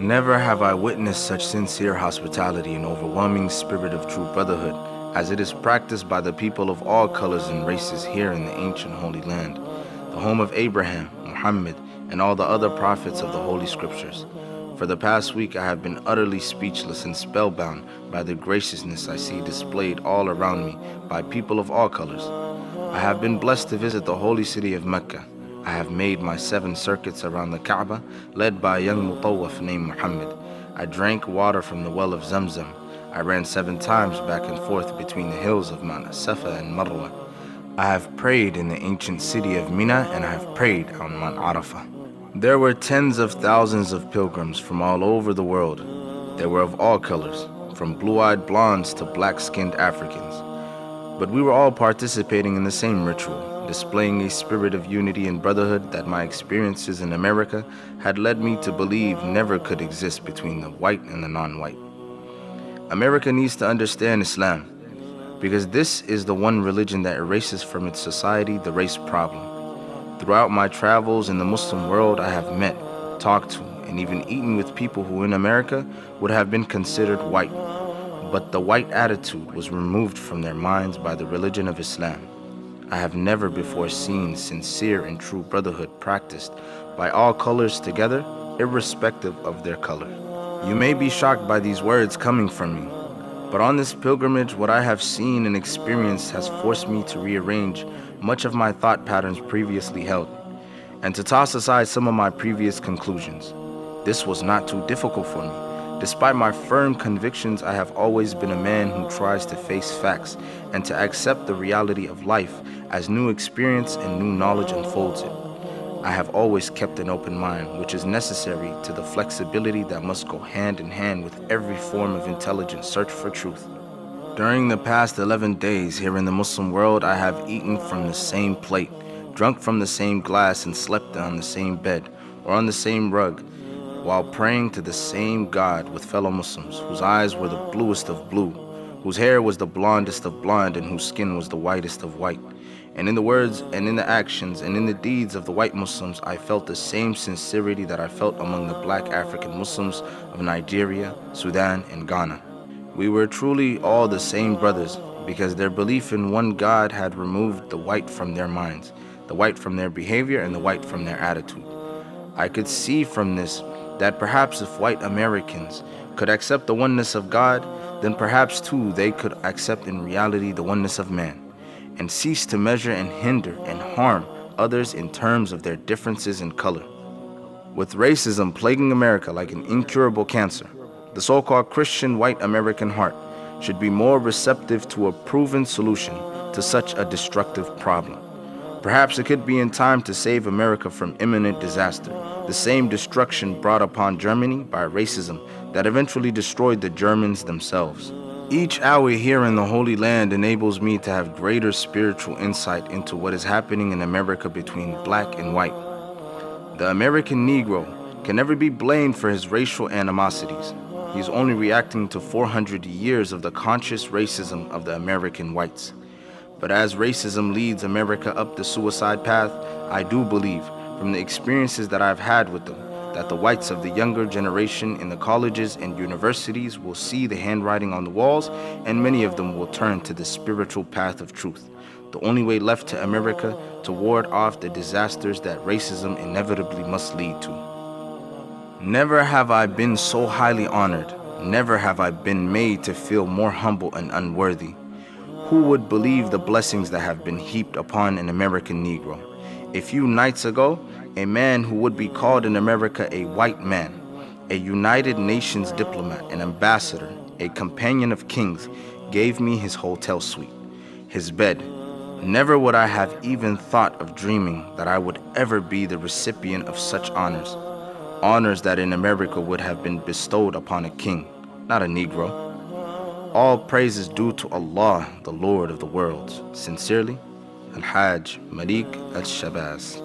Never have I witnessed such sincere hospitality and overwhelming spirit of true brotherhood as it is practiced by the people of all colors and races here in the ancient Holy Land, the home of Abraham, Muhammad, and all the other prophets of the Holy Scriptures. For the past week I have been utterly speechless and spellbound by the graciousness I see displayed all around me by people of all colors. I have been blessed to visit the holy city of Mecca. I have made my 7 circuits around the Kaaba, led by a young mutawaf named Muhammad. I drank water from the well of Zamzam. I ran 7 times back and forth between the hills of Mount Safa and Marwa. I have prayed in the ancient city of Mina, and I have prayed on Mount Arafah. There were tens of thousands of pilgrims from all over the world. They were of all colors, from blue-eyed blondes to black-skinned Africans. But we were all participating in the same ritual, displaying a spirit of unity and brotherhood that my experiences in America had led me to believe never could exist between the white and the non-white. America needs to understand Islam, because this is the one religion that erases from its society the race problem. Throughout my travels in the Muslim world, I have met, talked to, and even eaten with people who in America would have been considered white. But the white attitude was removed from their minds by the religion of Islam. I have never before seen sincere and true brotherhood practiced by all colors together, irrespective of their color. You may be shocked by these words coming from me, but on this pilgrimage, what I have seen and experienced has forced me to rearrange much of my thought patterns previously held, and to toss aside some of my previous conclusions. This was not too difficult for me. Despite my firm convictions, I have always been a man who tries to face facts and to accept the reality of life as new experience and new knowledge unfolds it. I have always kept an open mind, which is necessary to the flexibility that must go hand in hand with every form of intelligent search for truth. During the past 11 days here in the Muslim world, I have eaten from the same plate, drunk from the same glass, and slept on the same bed or on the same rug, while praying to the same God with fellow Muslims, whose eyes were the bluest of blue, whose hair was the blondest of blonde, and whose skin was the whitest of white. And in the words and in the actions and in the deeds of the white Muslims, I felt the same sincerity that I felt among the black African Muslims of Nigeria, Sudan, and Ghana. We were truly all the same brothers, because their belief in one God had removed the white from their minds, the white from their behavior, and the white from their attitude. I could see from this that perhaps if white Americans could accept the oneness of God, then perhaps too they could accept in reality the oneness of man, and cease to measure and hinder and harm others in terms of their differences in color. With racism plaguing America like an incurable cancer, the so-called Christian white American heart should be more receptive to a proven solution to such a destructive problem. Perhaps it could be in time to save America from imminent disaster, the same destruction brought upon Germany by racism that eventually destroyed the Germans themselves. Each hour here in the Holy Land enables me to have greater spiritual insight into what is happening in America between black and white. The American Negro can never be blamed for his racial animosities. He is only reacting to 400 years of the conscious racism of the American whites. But as racism leads America up the suicide path, I do believe, from the experiences that I've had with them, that the whites of the younger generation in the colleges and universities will see the handwriting on the walls, and many of them will turn to the spiritual path of truth, the only way left to America to ward off the disasters that racism inevitably must lead to. Never have I been so highly honored. Never have I been made to feel more humble and unworthy. Who would believe the blessings that have been heaped upon an American Negro? A few nights ago, a man who would be called in America a white man, a United Nations diplomat, an ambassador, a companion of kings, gave me his hotel suite, his bed. Never would I have even thought of dreaming that I would ever be the recipient of such honors. Honors that in America would have been bestowed upon a king, not a Negro. All praise is due to Allah, the Lord of the worlds. Sincerely, Al-Hajj Malik Al-Shabazz.